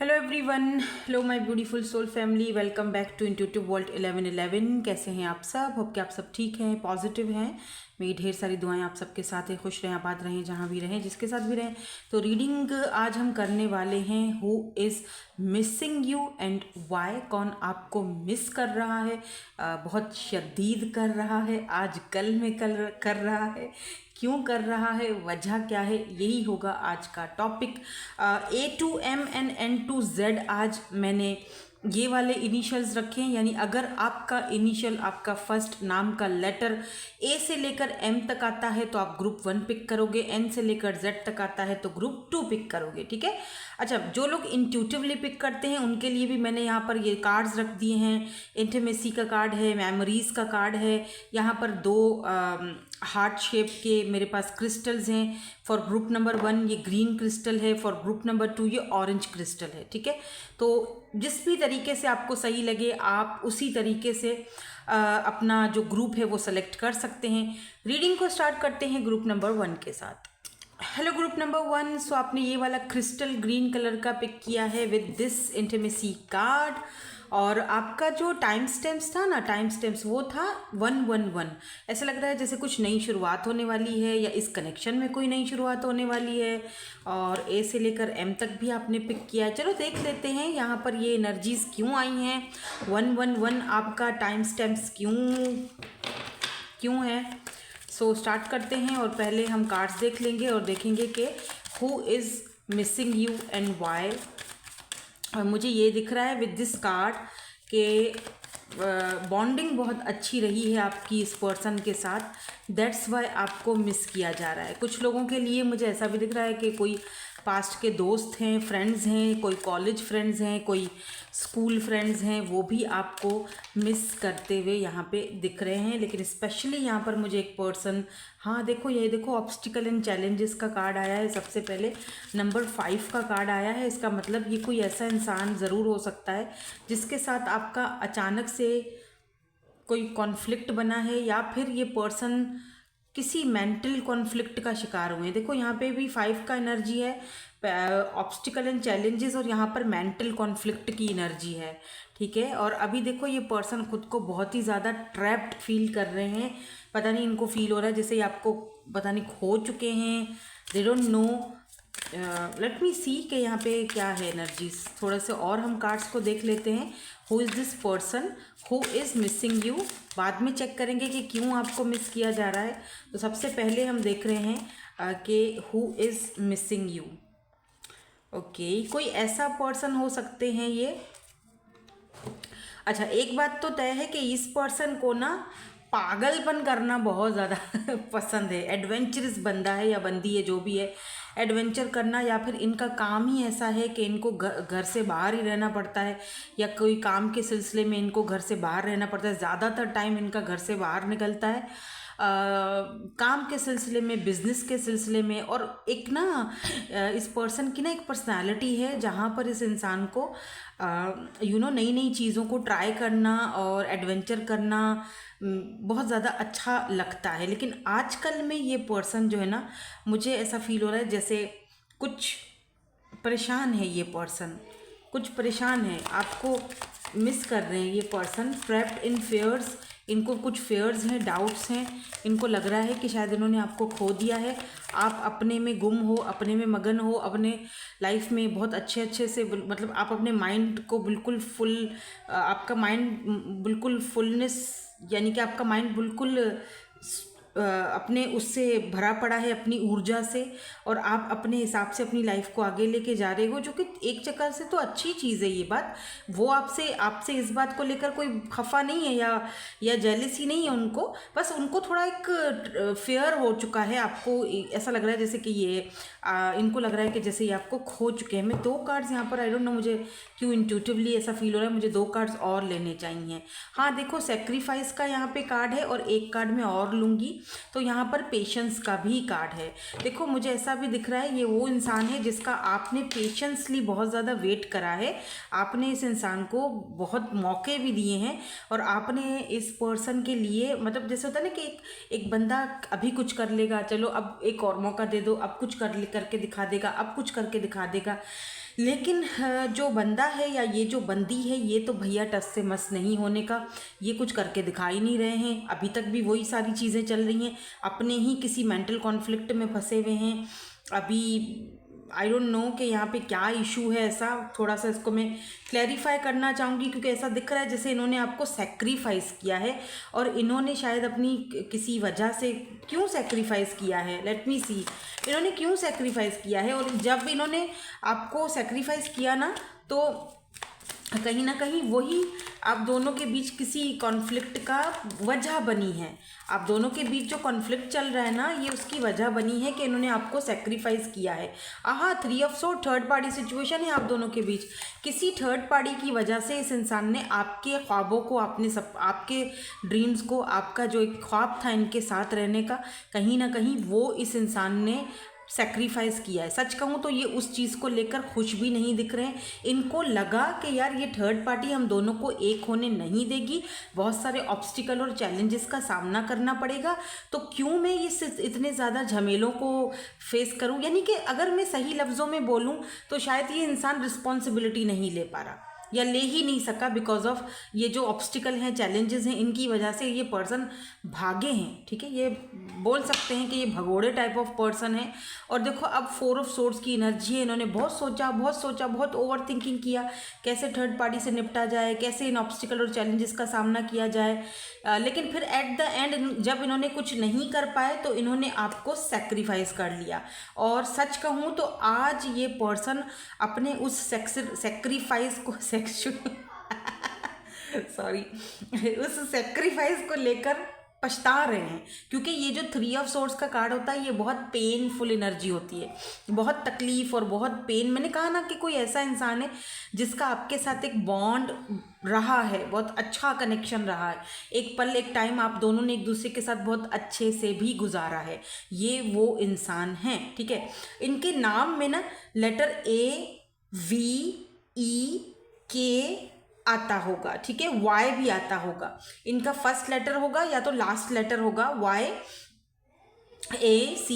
Hello everyone, hello my beautiful soul family, welcome back to intuitive world 1111। कैसे हैं आप सब? होप कि आप सब ठीक हैं, पॉजिटिव हैं। मेरी ढेर सारी दुआएं आप सबके साथ हैं। खुश रहें, आबाद रहें, जहाँ भी रहें, जिसके साथ भी रहें। तो रीडिंग आज हम करने वाले हैं who is missing you and why. कौन आपको मिस कर रहा है, बहुत शदीद कर रहा है, आज कल में कर रहा है, क्यों कर रहा है, वजह क्या है, यही होगा आज का topic. A to M and N to Z आज मैंने ये वाले इनिशियल्स रखे हैं। यानी अगर आपका इनिशियल, आपका फर्स्ट नाम का लेटर A से लेकर M तक आता है तो आप ग्रुप 1 पिक करोगे, N से लेकर Z तक आता है तो ग्रुप 2 पिक करोगे। ठीक है। अच्छा, जो लोग इंट्यूटिवली पिक करते हैं उनके लिए भी मैंने यहाँ पर ये कार्ड्स रख दिए हैं। इंटीमेसी का कार्ड है, मेमोरीज का कार्ड है, यहाँ पर दो हार्ट शेप के मेरे पास क्रिस्टल्स हैं। फॉर ग्रुप नंबर 1 ये ग्रीन क्रिस्टल है, फॉर ग्रुप नंबर 2 ये ऑरेंज क्रिस्टल है। ठीक है। तो जिस भी तरीके से आपको सही लगे आप उसी तरीके से अपना जो ग्रुप है वो सेलेक्ट कर सकते हैं। रीडिंग को स्टार्ट करते हैं ग्रुप नंबर 1 के साथ। हेलो ग्रुप नंबर 1, सो आपने ये वाला क्रिस्टल ग्रीन कलर का पिक किया है विद दिस इंटीमेसी कार्ड। और आपका जो टाइम स्टैम्प्स था ना, टाइम स्टैम्प्स वो था 111। ऐसा लग रहा है जैसे कुछ नई शुरुआत होने वाली है या इस कनेक्शन में कोई नई शुरुआत होने वाली है। और ए से लेकर M तक भी आपने पिक किया है। चलो देख लेते हैं यहाँ पर ये एनर्जीज क्यों आई हैं। 111 आपका टाइम स्टैम्प्स क्यों है। सो स्टार्ट करते हैं और पहले हम कार्ड्स देख लेंगे और देखेंगे कि who is missing you and why. और मुझे ये दिख रहा है विद दिस कार्ड कि बॉन्डिंग बहुत अच्छी रही है आपकी इस पर्सन के साथ, दैट्स वाई आपको मिस किया जा रहा है। कुछ लोगों के लिए मुझे ऐसा भी दिख रहा है कि कोई पास्ट के दोस्त हैं, फ्रेंड्स हैं, कोई कॉलेज फ्रेंड्स हैं, कोई स्कूल फ्रेंड्स हैं, वो भी आपको मिस करते हुए यहाँ पे दिख रहे हैं। लेकिन स्पेशली यहाँ पर मुझे एक पर्सन, हाँ देखो, ये देखो ऑब्स्टिकल एंड चैलेंजेस का कार्ड आया है। सबसे पहले नंबर 5 का कार्ड आया है। इसका मतलब ये कोई ऐसा इंसान ज़रूर हो सकता है जिसके साथ आपका अचानक से कोई कॉन्फ्लिक्ट बना है, या फिर ये पर्सन किसी मेंटल कॉन्फ्लिक्ट का शिकार हुए हैं। देखो यहाँ पे भी 5 का एनर्जी है, ऑब्स्टिकल एंड चैलेंजेस, और यहाँ पर मेंटल कॉन्फ्लिक्ट की एनर्जी है। ठीक है। और अभी देखो ये पर्सन खुद को बहुत ही ज़्यादा ट्रैप्ड फील कर रहे हैं। पता नहीं, इनको फील हो रहा है जैसे ये आपको पता नहीं खो चुके हैं। They don't know. Let me see कि यहाँ पे क्या है एनर्जीज। थोड़ा से और हम कार्ड्स को देख लेते हैं। Who is this person who is missing you. बाद में चेक करेंगे कि क्यों आपको मिस किया जा रहा है। तो सबसे पहले हम देख रहे हैं कि who is missing you. Okay, कोई ऐसा पर्सन हो सकते हैं ये। अच्छा, एक बात तो तय है कि इस पर्सन को ना पागलपन करना बहुत ज़्यादा पसंद है। एडवेंचरस बंदा है या बंदी है, जो भी है, एडवेंचर करना, या फिर इनका काम ही ऐसा है कि इनको घर से बाहर ही रहना पड़ता है, या कोई काम के सिलसिले में इनको घर से बाहर रहना पड़ता है। ज़्यादातर टाइम इनका घर से बाहर निकलता है, काम के सिलसिले में, बिजनेस के सिलसिले में। और एक ना इस पर्सन की ना एक पर्सनालिटी है जहाँ पर इस इंसान को नई नई चीज़ों को ट्राई करना और एडवेंचर करना बहुत ज़्यादा अच्छा लगता है। लेकिन आजकल में ये पर्सन जो है ना, मुझे ऐसा फील हो रहा है जैसे कुछ परेशान है। ये पर्सन कुछ परेशान है, आपको मिस कर रहे हैं। ये पर्सन ट्रैप्ड इन फेयर्स, इनको कुछ फेयर्स हैं, डाउट्स हैं। इनको लग रहा है कि शायद इन्होंने आपको खो दिया है। आप अपने में गुम हो, अपने में मगन हो, अपने लाइफ में बहुत अच्छे से, मतलब आप अपने माइंड को बिल्कुल फुल, आपका माइंड बिल्कुल फुलनेस, यानी कि आपका माइंड बिल्कुल अपने उससे भरा पड़ा है, अपनी ऊर्जा से, और आप अपने हिसाब से अपनी लाइफ को आगे लेके जा रहे हो, जो कि एक चक्कर से तो अच्छी चीज़ है ये बात। वो आपसे इस बात को लेकर कोई खफा नहीं है या जेलिसी नहीं है उनको। बस उनको थोड़ा एक फेयर हो चुका है। आपको ऐसा लग रहा है जैसे कि ये इनको लग रहा है कि जैसे ये आपको खो चुके हैं। मैं 2 कार्ड्स यहाँ पर, आई डोंट नो मुझे क्यों इंट्यूटिवली ऐसा फील हो रहा है, मुझे 2 कार्ड्स और लेने चाहिए। हाँ देखो, सेक्रीफाइस का यहाँ पे कार्ड है और एक कार्ड मैं और लूँगी। तो यहाँ पर पेशेंस का भी कार्ड है। देखो मुझे ऐसा भी दिख रहा है ये वो इंसान है जिसका आपने पेशेंसली बहुत ज़्यादा वेट करा है। आपने इस इंसान को बहुत मौके भी दिए हैं, और आपने इस पर्सन के लिए, मतलब जैसे होता है ना कि एक बंदा अभी कुछ कर लेगा, चलो अब एक और मौका दे दो, अब कुछ करके दिखा देगा, अब कुछ करके दिखा देगा। लेकिन जो बंदा है या ये जो बंदी है, ये तो भैया टस से मस नहीं होने का, ये कुछ करके दिखाई नहीं रहे हैं। अभी तक भी वही सारी चीज़ें चल रही हैं, अपने ही किसी मेंटल कॉन्फ्लिक्ट में फंसे हुए हैं। अभी आई डोंट नो कि यहाँ पे क्या इशू है, ऐसा थोड़ा सा इसको मैं क्लैरिफाई करना चाहूँगी, क्योंकि ऐसा दिख रहा है जैसे इन्होंने आपको सेक्रीफाइस किया है, और इन्होंने शायद अपनी किसी वजह से क्यों सेक्रीफाइस किया है, लेट मी सी, इन्होंने क्यों सेक्रीफाइस किया है। और जब इन्होंने आपको सेक्रीफाइस किया ना, तो कहीं ना कहीं वही आप दोनों के बीच किसी कॉन्फ्लिक्ट का वजह बनी है। आप दोनों के बीच जो कॉन्फ्लिक्ट चल रहा है ना, ये उसकी वजह बनी है कि इन्होंने आपको सेक्रीफाइस किया है। हाँ, 3 of sword third party situation है आप दोनों के बीच। किसी थर्ड पार्टी की वजह से इस इंसान ने आपके ख्वाबों को, आपके ड्रीम्स को, आपका जो एक ख्वाब था इनके साथ रहने का, कहीं ना कहीं वो इस इंसान ने सेक्रीफाइस किया है। सच कहूँ तो ये उस चीज़ को लेकर खुश भी नहीं दिख रहे हैं। इनको लगा कि यार ये थर्ड पार्टी हम दोनों को एक होने नहीं देगी, बहुत सारे ऑब्स्टिकल और चैलेंजेस का सामना करना पड़ेगा, तो क्यों मैं इतने ज़्यादा झमेलों को फेस करूँ। यानी कि अगर मैं सही लफ्ज़ों में बोलूँ तो शायद ये इंसान रिस्पॉन्सिबिलिटी नहीं ले पा रहा या ले ही नहीं सका, बिकॉज ऑफ ये जो ऑब्स्टिकल हैं, चैलेंजेस हैं, इनकी वजह से ये पर्सन भागे हैं। ठीक है, ये बोल सकते हैं कि ये भगोड़े टाइप ऑफ पर्सन है। और देखो अब 4 ऑफ सोर्ड्स की एनर्जी है। इन्होंने बहुत सोचा, बहुत ओवर थिंकिंग किया, कैसे थर्ड पार्टी से निपटा जाए, कैसे इन ऑब्स्टिकल और चैलेंजेस का सामना किया जाए। लेकिन फिर एट द एंड जब इन्होंने कुछ नहीं कर पाए तो इन्होंने आपको सेक्रीफाइस कर लिया। और सच कहूँ तो आज ये पर्सन अपने उस सेक्रीफाइस को सॉरी उस सेक्रीफाइस को लेकर पछता रहे हैं, क्योंकि ये जो 3 ऑफ सोर्ड्स का कार्ड होता है, ये बहुत पेनफुल एनर्जी होती है, बहुत तकलीफ और बहुत पेन। मैंने कहा ना कि कोई ऐसा इंसान है जिसका आपके साथ एक बॉन्ड रहा है, बहुत अच्छा कनेक्शन रहा है, एक पल एक टाइम आप दोनों ने एक दूसरे के साथ बहुत अच्छे से भी गुजारा है, ये वो इंसान है। ठीक है, इनके नाम में ना लेटर AVEK आता होगा, ठीक है, Y भी आता होगा। इनका फर्स्ट लेटर होगा या तो लास्ट लेटर होगा, YACE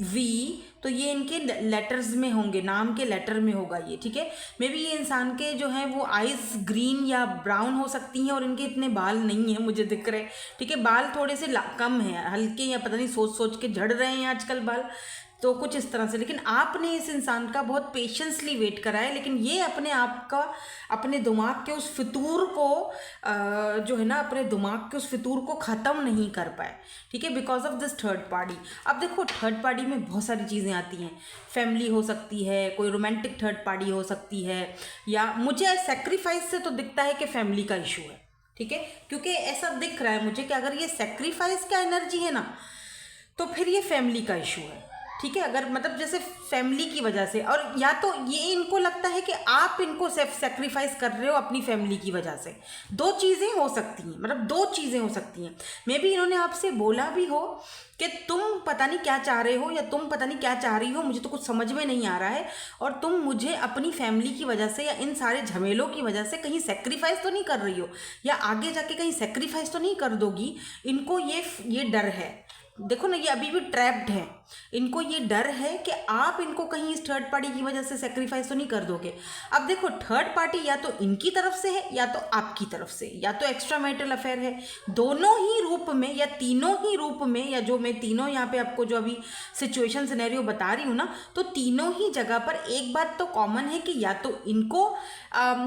V, तो ये इनके लेटर्स में होंगे, नाम के लेटर में होगा ये। ठीक है, मे बी ये इंसान के जो है वो आइज ग्रीन या ब्राउन हो सकती हैं, और इनके इतने बाल नहीं हैं मुझे दिख रहे। ठीक है, बाल थोड़े से कम हैं, हल्के, या पता नहीं सोच के झड़ रहे हैं आजकल बाल, तो कुछ इस तरह से। लेकिन आपने इस इंसान का बहुत पेशेंसली वेट करा है, लेकिन ये अपने आप का, अपने दिमाग के उस फितूर को जो है ना, अपने दिमाग के उस फितूर को ख़त्म नहीं कर पाए। ठीक है, because of this third party. अब देखो थर्ड पार्टी में बहुत सारी चीज़ें आती हैं, फैमिली हो सकती है, कोई रोमांटिक थर्ड पार्टी हो सकती है, या मुझे सेक्रीफाइस से तो दिखता है कि फैमिली का इशू है। ठीक है, क्योंकि ऐसा दिख रहा है मुझे कि अगर ये सेक्रीफाइस का एनर्जी है ना, तो फिर ये फैमिली का इशू है। ठीक है, अगर मतलब जैसे फैमिली की वजह से, और या तो ये इनको लगता है कि आप इनको सेक्रीफाइस कर रहे हो अपनी फैमिली की वजह से। दो चीज़ें हो सकती हैं, मतलब 2 चीज़ें हो सकती हैं। मे बी इन्होंने आपसे बोला भी हो कि तुम पता नहीं क्या चाह रहे हो, या तुम पता नहीं क्या चाह रही हो, मुझे तो कुछ समझ में नहीं आ रहा है, और तुम मुझे अपनी फैमिली की वजह से या इन सारे झमेलों की वजह से कहीं सेक्रीफाइस तो नहीं कर रही हो, या आगे जाके कहीं सेक्रीफाइस तो नहीं कर दोगी। इनको ये डर है। देखो ना, ये अभी भी ट्रैप्ड है, इनको ये डर है कि आप इनको कहीं इस थर्ड पार्टी की वजह से सेक्रीफाइस तो नहीं कर दोगे। अब देखो थर्ड पार्टी या तो इनकी तरफ से है या तो आपकी तरफ से, या तो एक्स्ट्रा मैरिटल अफेयर है, दोनों ही रूप में या तीनों ही रूप में, या जो मैं तीनों यहाँ पे आपको जो अभी सिचुएशन सिनेरियो बता रही हूँ ना, तो तीनों ही जगह पर एक बात तो कॉमन है कि या तो इनको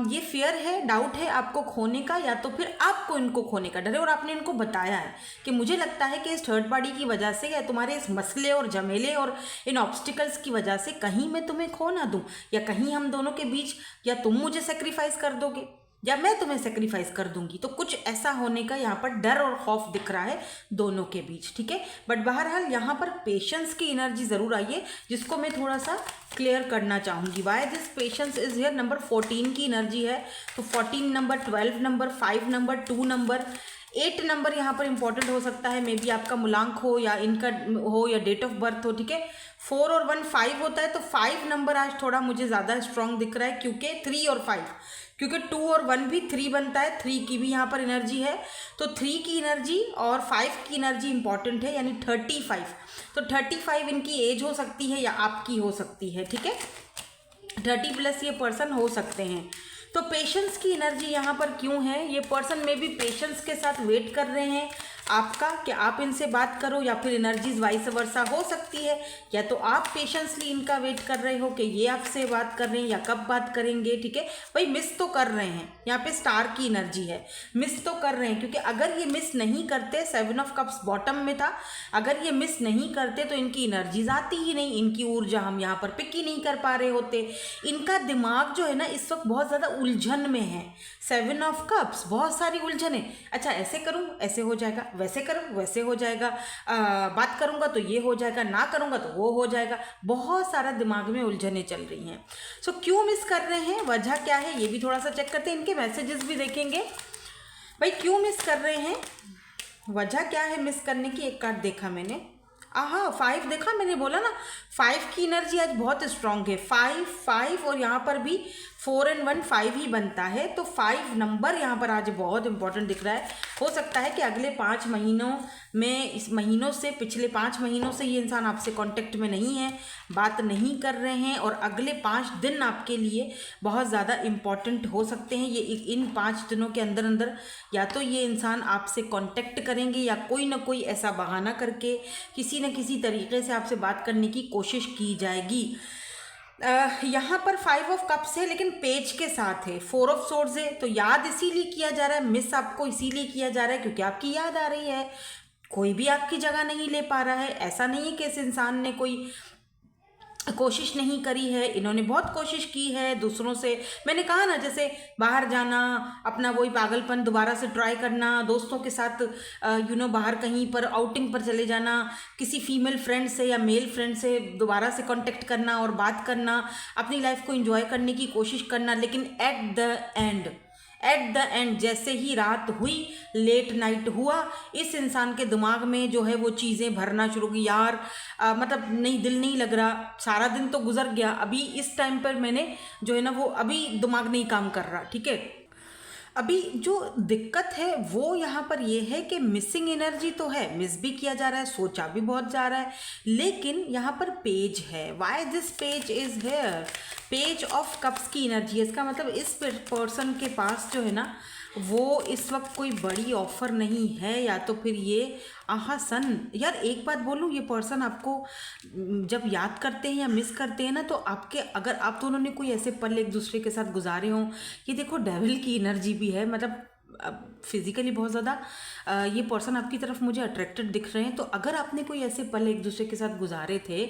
ये फियर है, डाउट है आपको खोने का, या तो फिर आपको इनको खोने का डर है। और आपने इनको बताया है कि मुझे लगता है कि इस थर्ड पार्टी की वजह से, या तुम्हारे इस मसले और झमेले और इन ऑब्स्टिकल्स की वजह से कहीं मैं तुम्हें खो ना दूं, या कहीं हम दोनों के बीच या तुम मुझे सेक्रीफाइस कर दोगे या मैं तुम्हें सेक्रीफाइस कर दूंगी। तो कुछ ऐसा होने का यहाँ पर डर और खौफ दिख रहा है दोनों के बीच। ठीक है, बट बहरहाल यहाँ पर पेशेंस की एनर्जी ज़रूर आई है, जिसको मैं थोड़ा सा क्लियर करना चाहूँगी। Why this patience is here. Number 14 की एनर्जी है, तो 14 number, 12 number, 5 number, 2 number, 8 number यहाँ पर इंपॉर्टेंट हो सकता है। मे बी आपका मूलांक हो या इनका हो या डेट ऑफ बर्थ हो। ठीक है, 4 और 1 5 होता है, तो 5 नंबर आज थोड़ा मुझे ज़्यादा स्ट्रांग दिख रहा है, क्योंकि 3 और 5, क्योंकि 2 और 1 भी 3 बनता है, 3 की भी यहाँ पर एनर्जी है, तो 3 की एनर्जी और 5 की एनर्जी इंपॉर्टेंट है, यानी 35। तो 35 इनकी एज हो सकती है या आपकी हो सकती है, ठीक है, 30 प्लस ये पर्सन हो सकते हैं। तो पेशेंस की एनर्जी यहाँ पर क्यों है, ये पर्सन में भी पेशेंस के साथ वेट कर रहे हैं आपका कि आप इनसे बात करो, या फिर एनर्जीज वाइस वर्सा हो सकती है, या तो आप पेशेंसली इनका वेट कर रहे हो कि ये आपसे बात कर रहे हैं या कब बात करेंगे, ठीक है। भाई मिस तो कर रहे हैं, यहाँ पे स्टार की एनर्जी है, मिस तो कर रहे हैं, क्योंकि अगर ये मिस नहीं करते, 7 ऑफ कप्स बॉटम में था, अगर ये मिस नहीं करते तो इनकी एनर्जीज आती ही नहीं, इनकी ऊर्जा हम यहाँ पर पिक ही नहीं कर पा रहे होते। इनका दिमाग जो है ना इस वक्त बहुत ज़्यादा उलझन में है, 7 ऑफ कप्स, बहुत सारी उलझन है। अच्छा ऐसे करूँ ऐसे हो जाएगा, वैसे करूँ वैसे हो जाएगा, बात करूँगा तो ये हो जाएगा, ना करूँगा तो वो हो जाएगा, बहुत सारा दिमाग में उलझनें चल रही हैं। सो क्यों मिस कर रहे हैं, वजह क्या है, ये भी थोड़ा सा चेक करते हैं, इनके मैसेजेस भी देखेंगे। भाई क्यों मिस कर रहे हैं, वजह क्या है मिस करने की। एक कार्ड देखा मैंने, हाँ 5 देखा, मैंने बोला ना 5 की एनर्जी आज बहुत स्ट्रांग है, 5 और यहाँ पर भी 4 और 1 5 ही बनता है, तो 5 नंबर यहाँ पर आज बहुत इंपॉर्टेंट दिख रहा है। हो सकता है कि अगले 5 महीनों में, इस महीनों से, पिछले 5 महीनों से ये इंसान आपसे कांटेक्ट में नहीं है, बात नहीं कर रहे हैं, और अगले 5 दिन आपके लिए बहुत ज़्यादा इम्पॉर्टेंट हो सकते हैं। ये इन 5 दिनों के अंदर अंदर या तो ये इंसान आपसे कांटेक्ट करेंगे, या कोई ना कोई ऐसा बहाना करके किसी न किसी तरीके से आपसे बात करने की कोशिश की जाएगी। यहाँ पर 5 ऑफ कप्स है, लेकिन पेज के साथ है 4 ऑफ सोर्ड्स है, तो याद इसीलिए किया जा रहा है, मिस आपको इसीलिए किया जा रहा है क्योंकि आपकी याद आ रही है, कोई भी आपकी जगह नहीं ले पा रहा है। ऐसा नहीं है कि इस इंसान ने कोई कोशिश नहीं करी है, इन्होंने बहुत कोशिश की है दूसरों से। मैंने कहा ना, जैसे बाहर जाना, अपना वही पागलपन दोबारा से ट्राई करना, दोस्तों के साथ बाहर कहीं पर आउटिंग पर चले जाना, किसी फीमेल फ्रेंड से या मेल फ्रेंड से दोबारा से कांटेक्ट करना और बात करना, अपनी लाइफ को एंजॉय करने की कोशिश करना, लेकिन एट द एंड जैसे ही रात हुई, लेट नाइट हुआ, इस इंसान के दिमाग में जो है वो चीज़ें भरना शुरू की, यार मतलब नहीं, दिल नहीं लग रहा, सारा दिन तो गुजर गया, अभी इस टाइम पर मैंने जो है ना वो अभी दिमाग नहीं काम कर रहा, ठीक है। अभी जो दिक्कत है वो यहाँ पर ये है कि मिसिंग एनर्जी तो है, मिस भी किया जा रहा है, सोचा भी बहुत जा रहा है, लेकिन यहाँ पर पेज है। Why this page is here, page of cups की एनर्जी है। इसका मतलब इस पर्सन के पास जो है ना वो इस वक्त कोई बड़ी ऑफर नहीं है, या तो फिर ये सन। यार एक बात बोलूँ, ये पर्सन आपको जब याद करते हैं या मिस करते हैं ना, तो आपके, अगर आप दोनों ने कोई ऐसे पल एक दूसरे के साथ गुजारे हों, ये देखो डेविल की एनर्जी भी है, मतलब फिजिकली बहुत ज़्यादा ये पर्सन आपकी तरफ मुझे अट्रैक्टेड दिख रहे हैं। तो अगर आपने कोई ऐसे पल एक दूसरे के साथ गुजारे थे,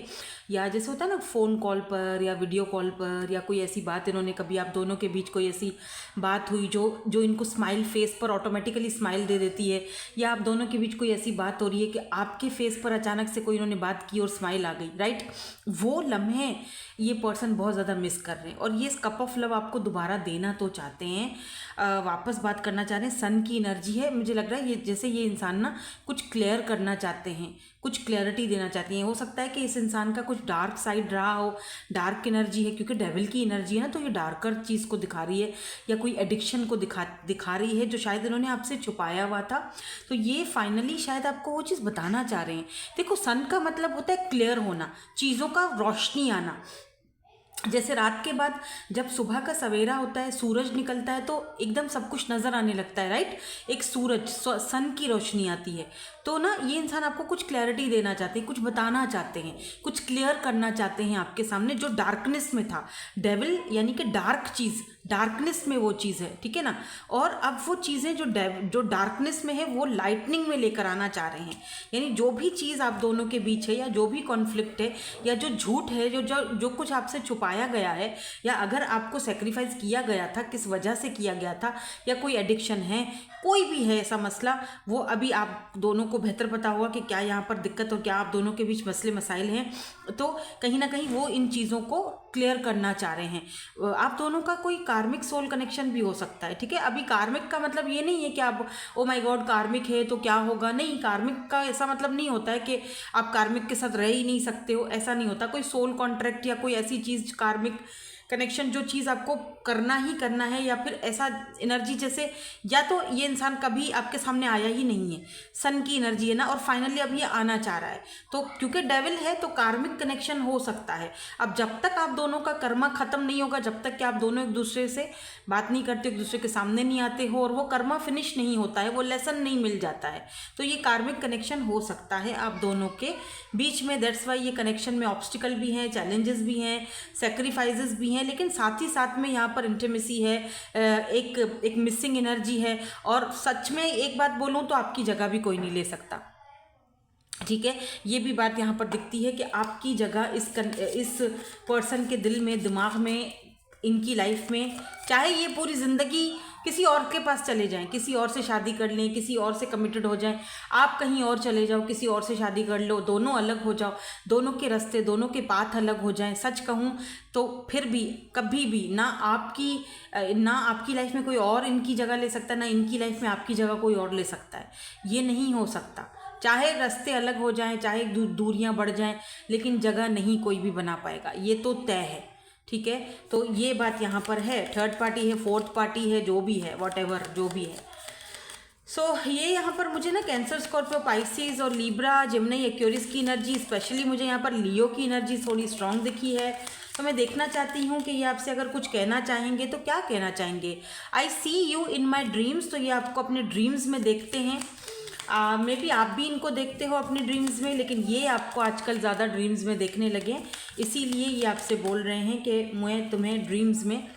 या जैसे होता है ना फ़ोन कॉल पर या वीडियो कॉल पर, या कोई ऐसी बात इन्होंने, कभी आप दोनों के बीच कोई ऐसी बात हुई जो इनको स्माइल फेस पर ऑटोमेटिकली स्माइल दे देती है, या आप दोनों के बीच कोई ऐसी बात हो रही है कि आपके फेस पर अचानक से कोई इन्होंने बात की और स्माइल आ गई, राइट। वो लम्हे ये पर्सन बहुत ज़्यादा मिस कर रहे हैं, और ये कप ऑफ लव आपको दोबारा देना तो चाहते हैं, वापस बात करना चाह रहे हैं। सन की एनर्जी है, मुझे लग रहा है ये जैसे ये इंसान ना कुछ क्लियर करना चाहते हैं, कुछ क्लैरिटी देना चाहती हैं। हो सकता है कि इस इंसान का कुछ डार्क साइड रहा हो, डार्क एनर्जी है, क्योंकि डेविल की एनर्जी है ना, तो ये डार्कर चीज़ को दिखा रही है, या कोई एडिक्शन को दिखा रही है जो शायद इन्होंने आपसे छुपाया हुआ था। तो ये फाइनली शायद आपको वो चीज़ बताना चाह रहे हैं। देखो सन का मतलब होता है क्लियर होना, चीज़ों का रोशनी आना। जैसे रात के बाद जब सुबह का सवेरा होता है, सूरज निकलता है, तो एकदम सब कुछ नज़र आने लगता है, राइट। एक सूरज, सन की रोशनी आती है, तो ना ये इंसान आपको कुछ क्लैरिटी देना चाहते हैं, कुछ बताना चाहते हैं, कुछ क्लियर करना चाहते हैं आपके सामने, जो डार्कनेस में था। डेविल यानी कि डार्क चीज़, डार्कनेस में वो चीज़ है, ठीक है ना। और अब वो चीज़ें जो डार्कनेस में है वो लाइटनिंग में लेकर आना चाह रहे हैं। यानी जो भी चीज़ आप दोनों के बीच है, या जो भी कॉन्फ्लिक्ट है, या जो झूठ है, जो कुछ आपसे छुपाया गया है, या अगर आपको सेक्रीफाइस किया गया था, किस वजह से किया गया था, या कोई एडिक्शन है, कोई भी है ऐसा मसला, वो अभी आप दोनों को बेहतर पता होगा कि क्या यहाँ पर दिक्कत और क्या आप दोनों के बीच मसले मसाइल हैं। तो कहीं ना कहीं वो इन चीज़ों को क्लियर करना चाह रहे हैं। आप दोनों का कोई कार्मिक सोल कनेक्शन भी हो सकता है, ठीक है। अभी कार्मिक का मतलब ये नहीं है कि आप ओ माय गॉड कार्मिक है तो क्या होगा, नहीं, कार्मिक का ऐसा मतलब नहीं होता है कि आप कार्मिक के साथ रह ही नहीं सकते हो, ऐसा नहीं होता। कोई सोल कॉन्ट्रैक्ट या कोई ऐसी चीज़, कार्मिक कनेक्शन, जो चीज़ आपको करना ही करना है, या फिर ऐसा एनर्जी जैसे, या तो ये इंसान कभी आपके सामने आया ही नहीं है, सन की एनर्जी है ना, और फाइनली अब ये आना चाह रहा है, तो क्योंकि डेविल है तो कार्मिक कनेक्शन हो सकता है। अब जब तक आप दोनों का कर्मा खत्म नहीं होगा, जब तक कि आप दोनों एक दूसरे से बात नहीं करते, एक दूसरे के सामने नहीं आते हो, और वो कर्मा फिनिश नहीं होता है, वो लेसन नहीं मिल जाता है, तो ये कार्मिक कनेक्शन हो सकता है आप दोनों के बीच में। दैट्स वाई ये कनेक्शन में ऑब्स्टिकल भी हैं, चैलेंजेस भी हैं, सेक्रीफाइसेस भी हैं, लेकिन साथ ही साथ में यहाँ पर इंटीमेसी है, एक मिसिंग एनर्जी है, और सच में एक बात बोलूँ तो आपकी जगह भी कोई नहीं ले सकता, ठीक है। ये भी बात यहाँ पर दिखती है कि आपकी जगह इस पर्सन के दिल में, दिमाग में, इनकी लाइफ में, चाहे ये पूरी ज़िंदगी किसी और के पास चले जाएं, किसी और से शादी कर लें, किसी और से कमिटेड हो जाएं, आप कहीं और चले जाओ, किसी और से शादी कर लो, दोनों अलग हो जाओ, दोनों के रास्ते, दोनों के पाथ अलग हो जाएं, सच कहूँ तो फिर भी कभी भी ना आपकी लाइफ में कोई और इनकी जगह ले सकता है, ना इनकी लाइफ में आपकी जगह कोई और ले सकता है। ये नहीं हो सकता। चाहे रास्ते अलग हो जाएं, चाहे दूरियां बढ़ जाएं, लेकिन जगह नहीं कोई भी बना पाएगा, ये तो तय है, ठीक है। तो ये बात यहाँ पर है। थर्ड पार्टी है, फोर्थ पार्टी है, जो भी है, वॉटेवर जो भी है। सो ये यहाँ पर मुझे ना कैंसर, स्कॉर्पियो, पाइसिस और लीब्रा, जिमनी, एक्वेरियस की एनर्जी, स्पेशली मुझे यहाँ पर लियो की एनर्जी थोड़ी स्ट्रांग दिखी है। तो मैं देखना चाहती हूँ कि ये आपसे अगर कुछ कहना चाहेंगे तो क्या कहना चाहेंगे। आई सी यू इन माई ड्रीम्स, तो ये आपको अपने ड्रीम्स में देखते हैं। मे बी आप भी इनको देखते हो अपने ड्रीम्स में, लेकिन ये आपको आजकल ज़्यादा ड्रीम्स में देखने लगे, इसीलिए ये आपसे बोल रहे हैं कि मैं तुम्हें ड्रीम्स में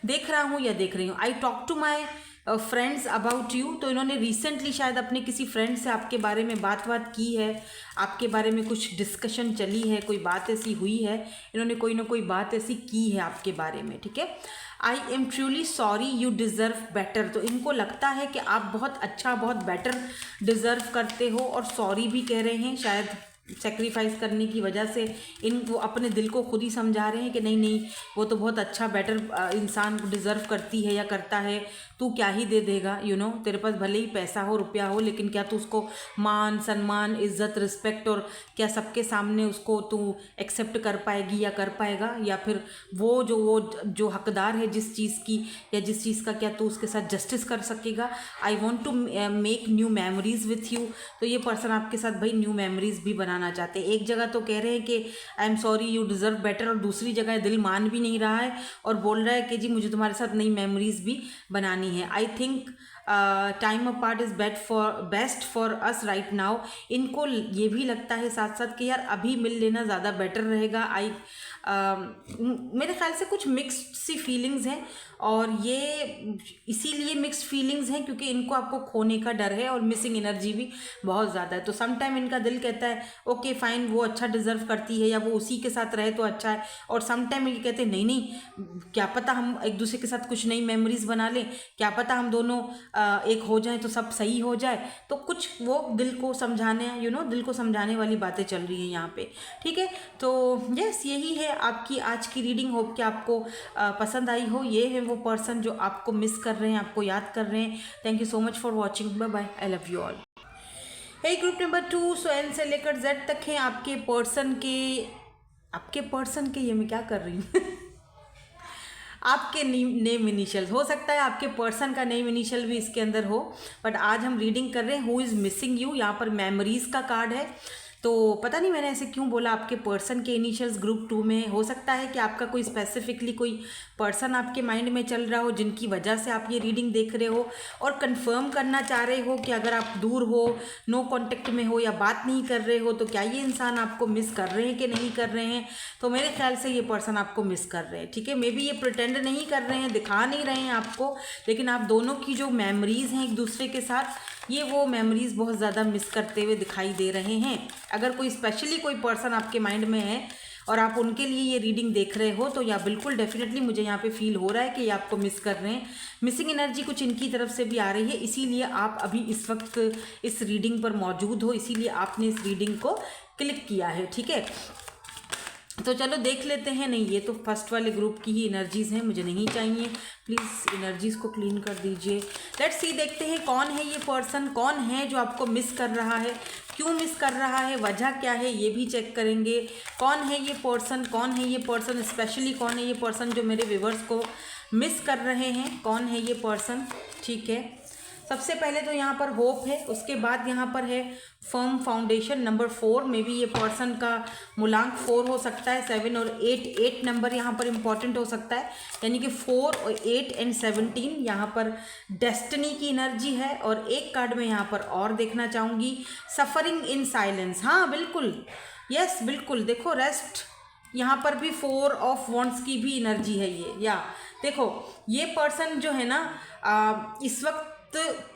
देख रहा हूँ या देख रही हूँ। I talk to my friends about you, तो इन्होंने रिसेंटली शायद अपने किसी फ्रेंड से आपके बारे में बात की है, आपके बारे में कुछ डिस्कशन चली है, कोई बात ऐसी हुई है, इन्होंने कोई ना कोई बात ऐसी की है आपके बारे में, ठीक है। I am truly sorry, you deserve better, तो इनको लगता है कि आप बहुत अच्छा, बहुत बेटर डिज़र्व करते हो, और सॉरी भी कह रहे हैं। शायद सेक्रीफाइस करने की वजह से वो अपने दिल को खुद ही समझा रहे हैं कि नहीं नहीं, वो तो बहुत अच्छा बेटर इंसान डिज़र्व करती है या करता है, तू क्या ही दे देगा, यू नो, तेरे पास भले ही पैसा हो, रुपया हो, लेकिन क्या तू उसको मान, सम्मान, इज्जत, रिस्पेक्ट, और क्या सबके सामने उसको तू एक्सेप्ट कर पाएगी या कर पाएगा, या फिर वो जो हकदार है जिस चीज़ की या जिस चीज़ का, क्या तू उसके साथ जस्टिस कर सकेगा। I want to make new memories with you, तो ये पर्सन आपके साथ भाई न्यू मेमोरीज भी बनाना चाहते हैं। एक जगह तो कह रहे हैं कि I am sorry, you deserve better, और दूसरी जगह दिल मान भी नहीं रहा है और बोल रहा है कि जी मुझे तुम्हारे साथ नई मेमोरीज भी बनानी है। I think time apart is best for us right now, इनको ये भी लगता है साथ साथ कि यार अभी मिल लेना ज़्यादा बेटर रहेगा। मेरे ख्याल से कुछ मिक्स्ड सी फीलिंग्स हैं, और ये इसीलिए मिक्स्ड फीलिंग्स हैं क्योंकि इनको आपको खोने का डर है, और मिसिंग एनर्जी भी बहुत ज़्यादा है। तो सम टाइम इनका दिल कहता है ओके फाइन, वो अच्छा डिज़र्व करती है या वो उसी के साथ रहे तो अच्छा है, और सम टाइम ये कहते हैं नहीं नहीं, क्या पता हम एक दूसरे के साथ कुछ नई मेमोरीज बना लें, क्या पता हम दोनों एक हो जाए तो सब सही हो जाए। तो कुछ वो दिल को समझाने, दिल को समझाने वाली बातें चल रही हैं यहाँ पे, ठीक है। तो यस, यही है आपकी आज की रीडिंग। होप कि आपको पसंद आई हो। ये है वो पर्सन जो आपको मिस कर रहे हैं, आपको याद कर रहे हैं। Thank you so much for watching, bye bye, I love you all. Hey group number 2, so N से लेकर जेड तक हैं आपके पर्सन के ये मैं क्या कर रही हूँ आपके नेम इनिशियल हो सकता है, आपके पर्सन का नेम इनिशियल भी इसके अंदर हो, बट आज हम रीडिंग कर रहे हैं हु इज़ मिसिंग यू। यहाँ पर मेमोरीज का कार्ड है, तो पता नहीं मैंने ऐसे क्यों बोला आपके पर्सन के इनिशियल्स ग्रुप 2 में। हो सकता है कि आपका कोई स्पेसिफिकली कोई पर्सन आपके माइंड में चल रहा हो जिनकी वजह से आप ये रीडिंग देख रहे हो, और कंफर्म करना चाह रहे हो कि अगर आप दूर हो, नो कांटेक्ट में हो या बात नहीं कर रहे हो, तो क्या ये इंसान आपको मिस कर रहे हैं कि नहीं कर रहे हैं। तो मेरे ख्याल से ये पर्सन आपको मिस कर रहे हैं, ठीक है। मे बी ये प्रिटेंड नहीं कर रहे हैं, दिखा नहीं रहे हैं आपको, लेकिन आप दोनों की जो मेमोरीज़ हैं एक दूसरे के साथ, ये वो मेमोरीज़ बहुत ज़्यादा मिस करते हुए दिखाई दे रहे हैं। अगर कोई स्पेशली कोई पर्सन आपके माइंड में है और आप उनके लिए ये रीडिंग देख रहे हो, तो या बिल्कुल डेफिनेटली मुझे यहाँ पे फील हो रहा है कि ये आपको मिस कर रहे हैं। मिसिंग एनर्जी कुछ इनकी तरफ से भी आ रही है, इसीलिए आप अभी इस वक्त इस रीडिंग पर मौजूद हो, इसीलिए आपने इस रीडिंग को क्लिक किया है, ठीक है। तो चलो देख लेते हैं। नहीं, ये तो फर्स्ट वाले ग्रुप की ही एनर्जीज़ हैं, मुझे नहीं चाहिए। प्लीज़ एनर्जीज़ को क्लीन कर दीजिए। लेट्स सी, देखते हैं कौन है ये पर्सन, कौन है जो आपको मिस कर रहा है, क्यों मिस कर रहा है, वजह क्या है, ये भी चेक करेंगे। कौन है ये पर्सन, कौन है ये पर्सन, स्पेशली कौन है ये पर्सन जो मेरे व्यूवर्स को मिस कर रहे हैं, कौन है ये पर्सन। ठीक है, सबसे पहले तो यहाँ पर होप है, उसके बाद यहाँ पर है फर्म फाउंडेशन नंबर 4। में भी ये पर्सन का मूलांक 4 हो सकता है, 7 और 8 नंबर यहाँ पर इम्पॉर्टेंट हो सकता है, यानी कि 4 और 8 एंड 17 यहाँ पर डेस्टिनी की एनर्जी है। और एक कार्ड में यहाँ पर और देखना चाहूँगी, सफरिंग इन साइलेंस। हाँ बिल्कुल, यस बिल्कुल, देखो रेस्ट, यहाँ पर भी 4 ऑफ वॉन्ड्स की भी एनर्जी है ये। या देखो ये पर्सन जो है ना इस वक्त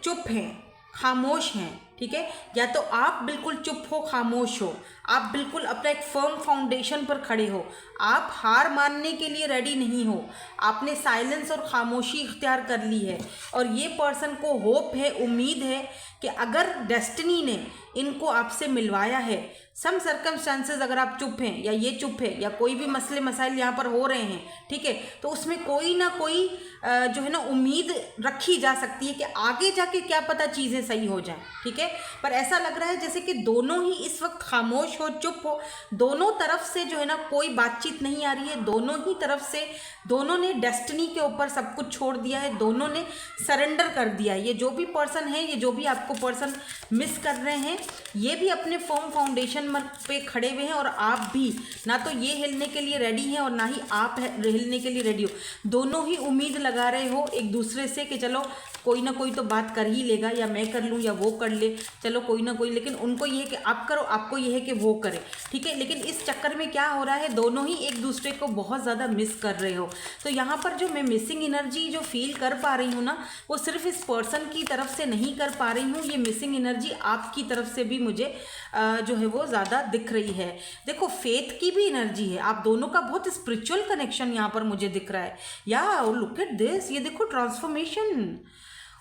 चुप हैं, खामोश हैं। ठीक है, या तो आप बिल्कुल चुप हो, खामोश हो, आप बिल्कुल अपना एक फर्म फाउंडेशन पर खड़े हो, आप हार मानने के लिए रेडी नहीं हो, आपने साइलेंस और खामोशी इख्तियार कर ली है। और ये पर्सन को होप है, उम्मीद है कि अगर डेस्टिनी ने इनको आपसे मिलवाया है, सम सर्कमस्टांसेस, अगर आप चुप हैं या ये चुप है या कोई भी मसले मसाइल यहाँ पर हो रहे हैं, ठीक है, तो उसमें कोई ना कोई जो है ना उम्मीद रखी जा सकती है कि आगे जाके क्या पता चीज़ें सही हो जाएं। ठीक है, पर ऐसा लग रहा है जैसे कि दोनों ही इस वक्त खामोश हो, चुप हो, दोनों तरफ से जो है ना कोई बातचीत नहीं आ रही है, दोनों ही तरफ से दोनों ने डेस्टिनी के ऊपर सब कुछ छोड़ दिया है, दोनों ने सरेंडर कर दिया है। ये जो भी पर्सन है, ये जो भी आपको पर्सन मिस कर रहे हैं, ये भी अपने फर्म फाउंडेशन पे खड़े हुए हैं और आप भी, ना तो ये हिलने के लिए रेडी हैं और ना ही आप हिलने के लिए रेडी हो। दोनों ही उम्मीद लगा रहे हो एक दूसरे से कि चलो कोई ना कोई तो बात कर ही लेगा, या मैं कर लूँ या वो कर ले, चलो कोई ना कोई, लेकिन उनको ये है कि आप करो, आपको ये है कि वो करे। ठीक है, लेकिन इस चक्कर में क्या हो रहा है, दोनों ही एक दूसरे को बहुत ज़्यादा मिस कर रहे हो। तो यहाँ पर जो मैं मिसिंग एनर्जी जो फील कर पा रही हूँ ना, वो सिर्फ इस पर्सन की तरफ से नहीं कर पा रही हूँ, ये मिसिंग एनर्जी आपकी तरफ से भी मुझे जो है वो ज़्यादा दिख रही है। देखो फेथ की भी एनर्जी है, आप दोनों का बहुत स्पिरिचुअल कनेक्शन यहाँ पर मुझे दिख रहा है। या लुक एट दिस, ये देखो ट्रांसफॉर्मेशन।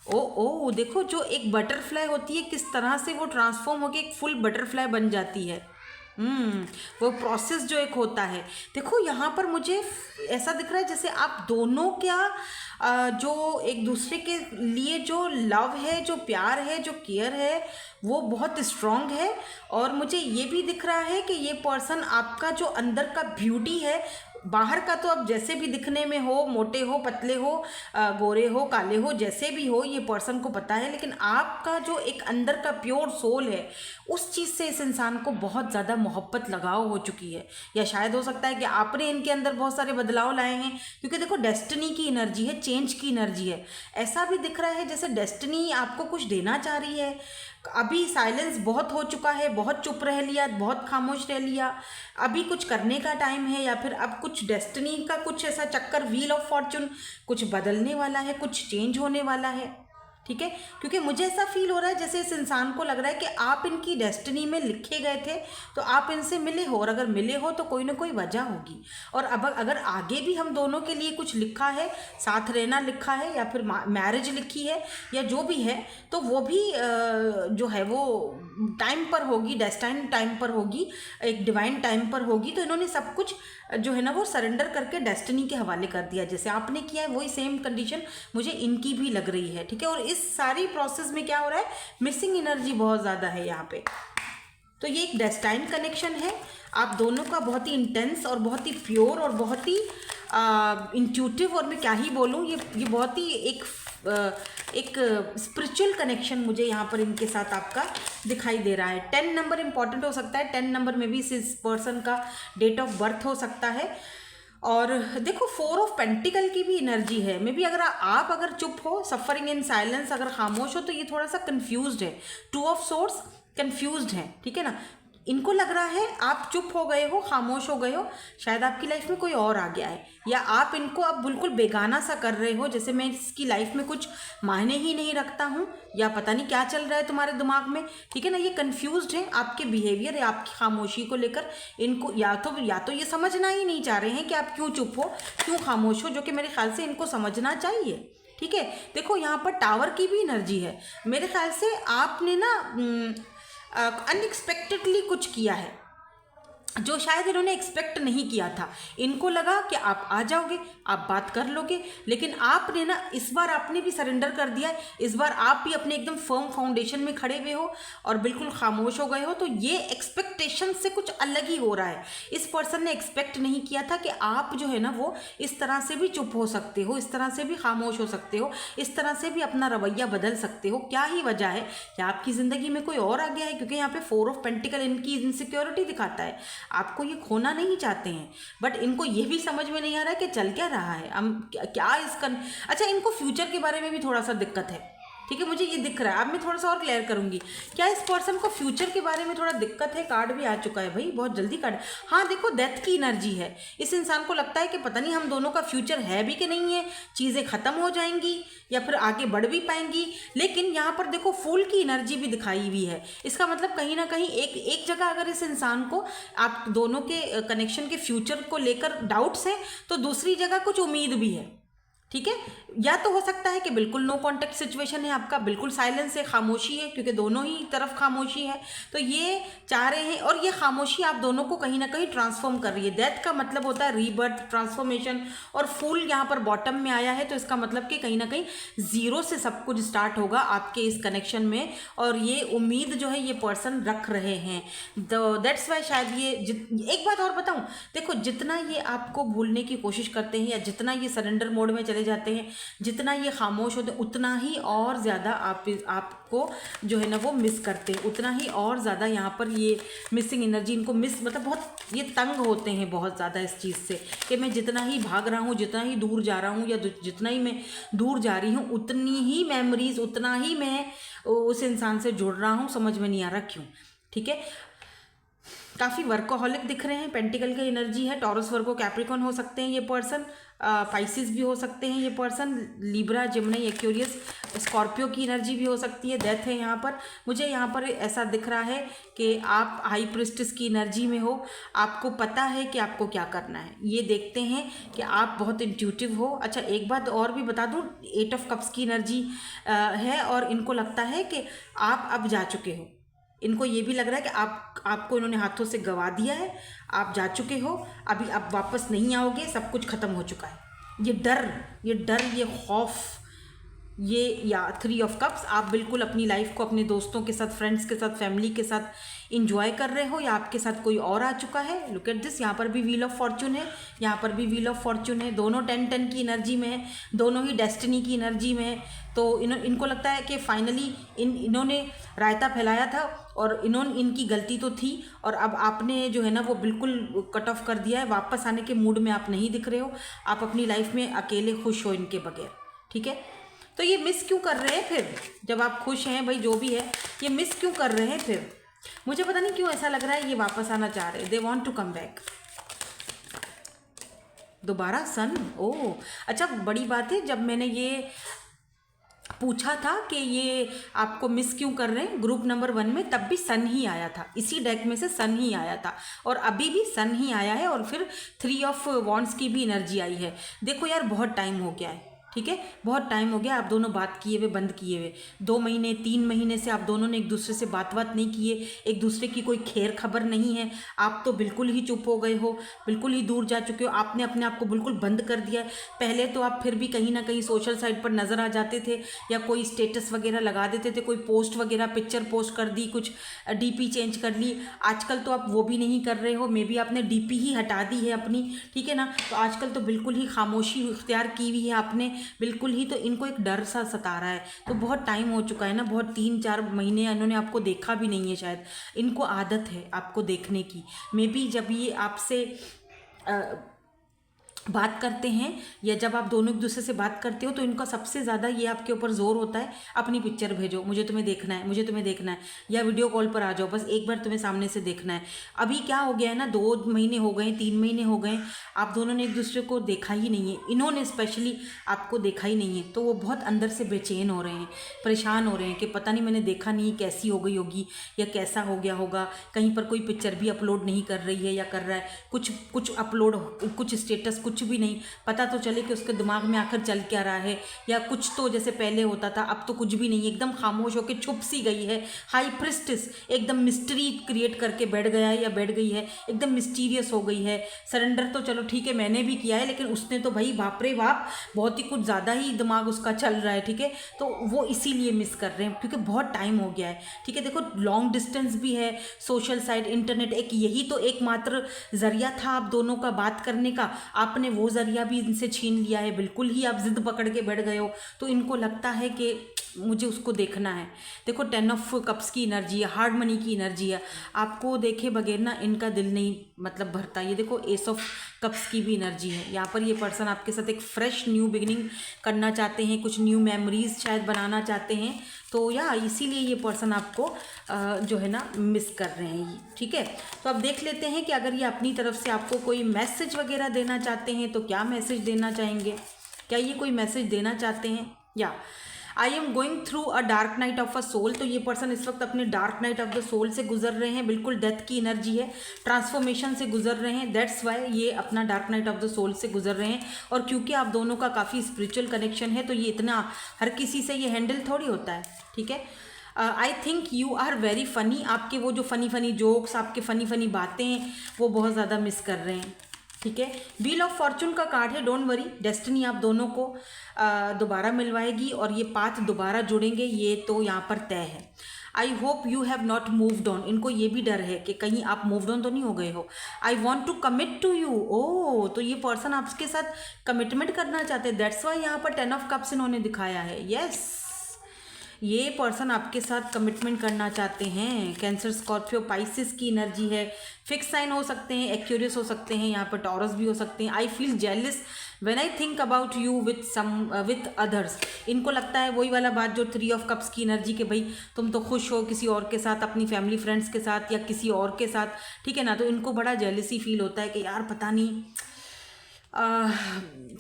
ओ देखो, जो एक बटरफ्लाई होती है किस तरह से वो ट्रांसफॉर्म होकर एक फुल बटरफ्लाई बन जाती है। वो प्रोसेस जो एक होता है, देखो यहाँ पर मुझे ऐसा दिख रहा है जैसे आप दोनों क्या जो एक दूसरे के लिए जो लव है, जो प्यार है, जो केयर है, वो बहुत स्ट्रॉन्ग है। और मुझे ये भी दिख रहा है कि ये पर्सन आपका जो अंदर का ब्यूटी है, बाहर का तो अब जैसे भी दिखने में हो, मोटे हो, पतले हो, गोरे हो, काले हो, जैसे भी हो, ये पर्सन को पता है, लेकिन आपका जो एक अंदर का प्योर सोल है, उस चीज़ से इस इंसान को बहुत ज़्यादा मोहब्बत लगाव हो चुकी है। या शायद हो सकता है कि आपने इनके अंदर बहुत सारे बदलाव लाए हैं, क्योंकि देखो डेस्टिनी की एनर्जी है, चेंज की एनर्जी है। ऐसा भी दिख रहा है जैसे डेस्टिनी आपको कुछ देना चाह रही है। अभी साइलेंस बहुत हो चुका है, बहुत चुप रह लिया, बहुत खामोश रह लिया, अभी कुछ करने का टाइम है, या फिर अब कुछ डेस्टिनी का कुछ ऐसा चक्कर, व्हील ऑफ फॉर्चून कुछ बदलने वाला है, कुछ चेंज होने वाला है। ठीक है, क्योंकि मुझे ऐसा फील हो रहा है जैसे इस इंसान को लग रहा है कि आप इनकी डेस्टिनी में लिखे गए थे, तो आप इनसे मिले हो, और अगर मिले हो तो कोई ना कोई वजह होगी। और अब अगर आगे भी हम दोनों के लिए कुछ लिखा है, साथ रहना लिखा है, या फिर मैरिज लिखी है, या जो भी है, तो वो भी जो है वो टाइम पर होगी, डेस्टाइन टाइम पर होगी, एक डिवाइन टाइम पर होगी। तो इन्होंने सब कुछ जो है ना वो सरेंडर करके डेस्टिनी के हवाले कर दिया, जैसे आपने किया है वही सेम कंडीशन मुझे इनकी भी लग रही है। ठीक है, और इस सारी प्रोसेस में क्या हो रहा है, मिसिंग एनर्जी बहुत ज़्यादा है यहाँ पे। तो ये एक डेस्टाइन कनेक्शन है, आप दोनों का बहुत ही इंटेंस और बहुत ही प्योर और बहुत ही इंट्यूटिव, और मैं क्या ही बोलूँ, ये बहुत ही एक स्पिरिचुअल कनेक्शन मुझे यहाँ पर इनके साथ आपका दिखाई दे रहा है। 10 नंबर इंपॉर्टेंट हो सकता है, 10 नंबर में भी इस पर्सन का डेट ऑफ बर्थ हो सकता है। और देखो 4 ऑफ पेंटिकल की भी एनर्जी है। मे बी अगर आप अगर चुप हो, सफरिंग इन साइलेंस, अगर खामोश हो, तो ये थोड़ा सा कंफ्यूज्ड है। 2 ऑफ सोर्स कंफ्यूज्ड है। ठीक है ना, इनको लग रहा है आप चुप हो गए हो, खामोश हो गए हो, शायद आपकी लाइफ में कोई और आ गया है, या आप इनको अब बिल्कुल बेगाना सा कर रहे हो, जैसे मैं इसकी लाइफ में कुछ मायने ही नहीं रखता हूँ, या पता नहीं क्या चल रहा है तुम्हारे दिमाग में। ठीक है ना, ये कंफ्यूज्ड है आपके बिहेवियर या आपकी खामोशी को लेकर। इनको या तो ये समझना ही नहीं चाह रहे हैं कि आप क्यों चुप हो, क्यों खामोश हो, जो कि मेरे ख्याल से इनको समझना चाहिए। ठीक है, देखो यहाँ पर टावर की भी एनर्जी है। मेरे ख्याल से आपने ना अनएक्सपेक्टेडली कुछ किया है, जो शायद इन्होंने एक्सपेक्ट नहीं किया था। इनको लगा कि आप आ जाओगे, आप बात कर लोगे, लेकिन आपने ना इस बार आपने भी सरेंडर कर दिया है। इस बार आप भी अपने एकदम फर्म फाउंडेशन में खड़े हुए हो और बिल्कुल खामोश हो गए हो। तो ये एक्सपेक्टेशन से कुछ अलग ही हो रहा है। इस पर्सन ने एक्सपेक्ट नहीं किया था कि आप जो है ना वो इस तरह से भी चुप हो सकते हो, इस तरह से भी खामोश हो सकते हो, इस तरह से भी अपना रवैया बदल सकते हो। क्या ही वजह है? क्या आपकी ज़िंदगी में कोई और आ गया है? क्योंकि यहाँ पे 4 ऑफ पेंटिकल इनकी इनसिक्योरिटी दिखाता है। आपको ये खोना नहीं चाहते हैं, बट इनको ये भी समझ में नहीं आ रहा है कि चल क्या रहा है। हम क्या इसका, अच्छा इनको फ्यूचर के बारे में भी थोड़ा सा दिक्कत है, ठीक है, मुझे ये दिख रहा है। अब मैं थोड़ा सा और क्लियर करूंगी। क्या इस पर्सन को फ्यूचर के बारे में थोड़ा दिक्कत है? कार्ड भी आ चुका है भाई, बहुत जल्दी कार्ड। हाँ देखो, डेथ की एनर्जी है। इस इंसान को लगता है कि पता नहीं हम दोनों का फ्यूचर है भी कि नहीं है, चीज़ें ख़त्म हो जाएंगी या फिर आगे बढ़ भी पाएंगी। लेकिन यहाँ पर देखो फूल की एनर्जी भी दिखाई हुई है। इसका मतलब कहीं ना कहीं एक जगह अगर इस इंसान को आप दोनों के कनेक्शन के फ्यूचर को लेकर डाउट्स हैं, तो दूसरी जगह कुछ उम्मीद भी है, ठीक है। या तो हो सकता है कि बिल्कुल नो कॉन्टेक्ट सिचुएशन है आपका, बिल्कुल साइलेंस है, खामोशी है, क्योंकि दोनों ही तरफ खामोशी है। तो ये चाह रहे हैं, और ये खामोशी आप दोनों को कहीं ना कहीं ट्रांसफॉर्म कर रही है। डेथ का मतलब होता है रीबर्थ, ट्रांसफॉर्मेशन, और फूल यहाँ पर बॉटम में आया है, तो इसका मतलब कि कहीं ना कहीं जीरो से सब कुछ स्टार्ट होगा आपके इस कनेक्शन में। और ये उम्मीद जो है ये पर्सन रख रहे हैं। दैट्स वाई शायद ये एक बात और बताऊँ, देखो जितना ये आपको भूलने की कोशिश करते हैं या जितना ये सरेंडर मोड में चले जाते हैं, जितना ये खामोश होते हैं, उतना ही और ज़्यादा आपको जो है ना वो मिस करते हैं, उतना ही और ज़्यादा यहाँ पर ये मिसिंग एनर्जी इनको मिस, मतलब बहुत ये तंग होते हैं बहुत ज़्यादा इस चीज़ से कि मैं जितना ही भाग रहा हूँ, जितना ही दूर जा रहा हूँ, या जितना ही मैं दूर जा रही हूँ, उतनी ही मेमोरीज, उतना ही मैं उस इंसान से जुड़ रहा हूँ। समझ में नहीं आ रहा क्यों, ठीक है। काफ़ी वर्कोहॉलिक दिख रहे हैं, पेंटिकल की एनर्जी है। टॉरस, वर्गो, कैप्रिकॉर्न हो सकते हैं ये पर्सन, पाइसिस भी हो सकते हैं ये पर्सन, लिब्रा, जिमनी, एक्वेरियस, स्कॉर्पियो की एनर्जी भी हो सकती है। डेथ है यहाँ पर। मुझे यहाँ पर ऐसा दिख रहा है कि आप हाई प्रिस्टेस की एनर्जी में हो, आपको पता है कि आपको क्या करना है। ये देखते हैं कि आप बहुत इंट्यूटिव हो। अच्छा एक बात और भी बता दूँ, 8 ऑफ कप्स की एनर्जी है, और इनको लगता है कि आप अब जा चुके हो। इनको ये भी लग रहा है कि आपको इन्होंने हाथों से गवा दिया है, आप जा चुके हो, अभी आप वापस नहीं आओगे, सब कुछ ख़त्म हो चुका है। ये डर, ये खौफ, ये या 3 ऑफ कप्स, आप बिल्कुल अपनी लाइफ को अपने दोस्तों के साथ, फ्रेंड्स के साथ, फैमिली के साथ इंजॉय कर रहे हो, या आपके साथ कोई और आ चुका है। लुक एट दिस, यहाँ पर भी व्हील ऑफ फॉर्चून है, यहाँ पर भी व्हील ऑफ फॉर्चून है। दोनों 10-10 की एनर्जी में है, दोनों ही डेस्टिनी की एनर्जी में है। तो इनको लगता है कि फाइनली इन्होंने रायता फैलाया था और इनकी गलती तो थी, और अब आपने जो है ना वो बिल्कुल कट ऑफ कर दिया है। वापस आने के मूड में आप नहीं दिख रहे हो, आप अपनी लाइफ में अकेले खुश हो इनके बगैर, ठीक है। तो ये मिस क्यों कर रहे हैं फिर, जब आप खुश हैं भाई, जो भी है, ये मिस क्यों कर रहे हैं फिर? मुझे पता नहीं क्यों ऐसा लग रहा है ये वापस आना चाह रहे हैं, they want to come back. दोबारा सन, ओह अच्छा, बड़ी बात है। जब मैंने ये पूछा था कि ये आपको मिस क्यों कर रहे हैं ग्रुप नंबर 1 में, तब भी सन ही आया था, इसी डेक में से सन ही आया था, और अभी भी सन ही आया है, और फिर 3 ऑफ वॉन्ड्स की भी एनर्जी आई है। देखो यार, बहुत टाइम हो गया है, ठीक है, बहुत टाइम हो गया आप दोनों बात किए हुए, बंद किए हुए। 2 महीने 3 महीने से आप दोनों ने एक दूसरे से बात नहीं किए, एक दूसरे की कोई खैर खबर नहीं है। आप तो बिल्कुल ही चुप हो गए हो, बिल्कुल ही दूर जा चुके हो, आपने अपने आप को बिल्कुल बंद कर दिया है। पहले तो आप फिर भी कहीं ना कहीं सोशल साइट पर नज़र आ जाते थे, या कोई स्टेटस वगैरह लगा देते थे, कोई पोस्ट वगैरह, पिक्चर पोस्ट कर दी, कुछ डीपी चेंज कर ली। आजकल तो आप वो भी नहीं कर रहे हो, मे बी आपने डीपी ही हटा दी है अपनी, ठीक है ना। तो आजकल तो बिल्कुल ही खामोशी इख्तियार की हुई है आपने, बिल्कुल ही। तो इनको एक डर सा सता रहा है। तो बहुत टाइम हो चुका है ना, बहुत 3-4 महीने इन्होंने आपको देखा भी नहीं है शायद। इनको आदत है आपको देखने की। मे बी जब ये आपसे बात करते हैं, या जब आप दोनों एक दूसरे से बात करते हो, तो इनका सबसे ज़्यादा ये आपके ऊपर जोर होता है, अपनी पिक्चर भेजो, मुझे तुम्हें देखना है, मुझे तुम्हें देखना है, या वीडियो कॉल पर आ जाओ, बस एक बार तुम्हें सामने से देखना है। अभी क्या हो गया है ना, 2 महीने हो गए, 3 महीने हो गए, आप दोनों ने एक दूसरे को देखा ही नहीं है, इन्होंने स्पेशली आपको देखा ही नहीं है। तो वो बहुत अंदर से बेचैन हो रहे हैं, परेशान हो रहे हैं कि पता नहीं मैंने देखा नहीं, कैसी हो गई होगी, या कैसा हो गया होगा। कहीं पर कोई पिक्चर भी अपलोड नहीं कर रही है, या कर रहा है, कुछ अपलोड, कुछ स्टेटस, कुछ भी नहीं, पता तो चले कि उसके दिमाग में आखिर चल क्या रहा है, या कुछ तो जैसे पहले होता था अब तो कुछ भी नहीं, एकदम खामोश होकर छुप सी गई है। हाई प्रिस्टेस एकदम मिस्ट्री क्रिएट करके बैठ गया है या बैठ गई है, एकदम मिस्टीरियस हो गई है। सरेंडर तो चलो ठीक है मैंने भी किया है, लेकिन उसने तो भाई बाप रे बाप बहुत ही कुछ ज़्यादा ही दिमाग उसका चल रहा है, ठीक है। तो वो इसीलिए मिस कर रहे हैं क्योंकि बहुत टाइम हो गया है, ठीक है। देखो लॉन्ग डिस्टेंस भी है, सोशल साइट, इंटरनेट, एक यही तो एकमात्र ज़रिया था आप दोनों का बात करने का, आपने वो ज़रिया भी इनसे छीन लिया है, बिल्कुल ही आप जिद पकड़ के बैठ गए हो। तो इनको लगता है कि मुझे उसको देखना है। देखो 10 ऑफ कप्स की एनर्जी है, हार्ड मनी की एनर्जी है, आपको देखे बगैर ना इनका दिल नहीं मतलब भरता। ये देखो एस ऑफ कप्स की भी एनर्जी है, यहाँ पर ये पर्सन आपके साथ एक फ्रेश न्यू बिगिनिंग करना चाहते हैं, कुछ न्यू मेमोरीज शायद बनाना चाहते हैं। तो या इसीलिए ये पर्सन आपको जो है ना मिस कर रहे हैं, ठीक है। तो अब देख लेते हैं कि अगर ये अपनी तरफ से आपको कोई मैसेज वगैरह देना चाहते हैं तो क्या मैसेज देना चाहेंगे, क्या ये कोई मैसेज देना चाहते हैं। या I am going through a dark night of a soul, तो ये पर्सन इस वक्त अपने dark night of the soul से गुजर रहे हैं, बिल्कुल डेथ की एनर्जी है, ट्रांसफॉर्मेशन से गुजर रहे हैं, दैट्स वाई ये अपना dark night of the soul से गुजर रहे हैं। और क्योंकि आप दोनों का काफ़ी स्पिरिचुअल कनेक्शन है तो ये इतना हर किसी से ये हैंडल थोड़ी होता है, ठीक है। I think you are very funny, आपके वो जो फ़नी जोक्स, आपके फ़नी बातें वो बहुत ज़्यादा मिस कर रहे हैं, ठीक है। व्हील ऑफ फॉर्चून का कार्ड है, डोंट वरी, डेस्टिनी आप दोनों को दोबारा मिलवाएगी और ये पाथ दोबारा जुड़ेंगे, ये तो यहाँ पर तय है। I hope you have not moved on, इनको ये भी डर है कि कहीं आप मूव्ड ऑन तो नहीं हो गए हो। I want to commit to you, ओ तो ये पर्सन आपके साथ कमिटमेंट करना चाहते हैं, दैट्स वाई यहाँ पर 10 ऑफ कप्स इन्होंने दिखाया है। यस ये पर्सन आपके साथ कमिटमेंट करना चाहते हैं। कैंसर, स्कॉर्पियो, पाइसिस की एनर्जी है, फिक्स साइन हो सकते हैं, एक्यूरियस हो सकते हैं, यहाँ पर टॉरस भी हो सकते हैं। I feel जेलिस when I think about you with others, इनको लगता है वही वाला बात जो 3 ऑफ कप्स की एनर्जी के भाई तुम तो खुश हो किसी और के साथ, अपनी फैमिली फ्रेंड्स के साथ या किसी और के साथ, ठीक है ना। तो इनको बड़ा जेलिसी फील होता है कि यार पता नहीं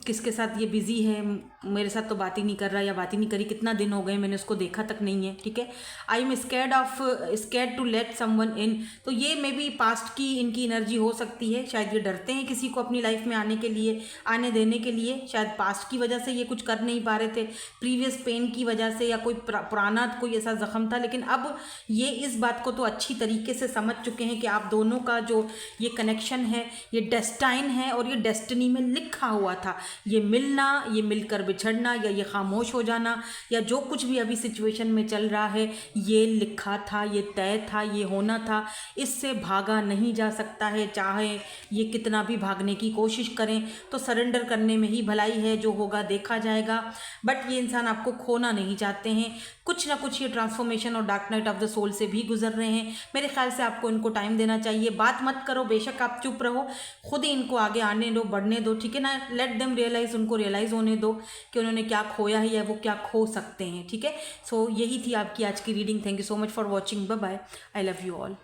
किसके साथ ये बिज़ी है, मेरे साथ तो बात ही नहीं कर रहा या बात ही नहीं करी, कितना दिन हो गए मैंने उसको देखा तक नहीं है, ठीक है। I am scared to let someone in, तो ये मे बी पास्ट की इनकी एनर्जी हो सकती है, शायद ये डरते हैं किसी को अपनी लाइफ में आने देने के लिए, शायद पास्ट की वजह से ये कुछ कर नहीं पा रहे थे, प्रीवियस पेन की वजह से या कोई पुराना कोई ऐसा जख्म था। लेकिन अब ये इस बात को तो अच्छी तरीके से समझ चुके हैं कि आप दोनों का जो ये कनेक्शन है ये डेस्टाइन है और ये डेस्टिनी में लिखा हुआ था। ये मिलना, ये मिलकर बिछड़ना या ये खामोश हो जाना या जो कुछ भी अभी सिचुएशन में चल रहा है ये लिखा था, ये तय था, ये होना था, इससे भागा नहीं जा सकता है। चाहे ये कितना भी भागने की कोशिश करें तो सरेंडर करने में ही भलाई है, जो होगा देखा जाएगा। बट ये इंसान आपको खोना नहीं चाहते हैं, कुछ ना कुछ ये ट्रांसफॉर्मेशन और dark night of the soul से भी गुजर रहे हैं। मेरे ख्याल से आपको इनको टाइम देना चाहिए, बात मत करो, बेशक आप चुप रहो, खुद ही इनको आगे आने दो, बढ़ने दो, ठीक है ना। लेट देम रियलाइज, उनको रियलाइज़ होने दो कि उन्होंने क्या खोया है या वो क्या खो सकते हैं, ठीक है। सो यही थी आपकी आज की reading. Thank you so much for watching, bye bye, I love you all.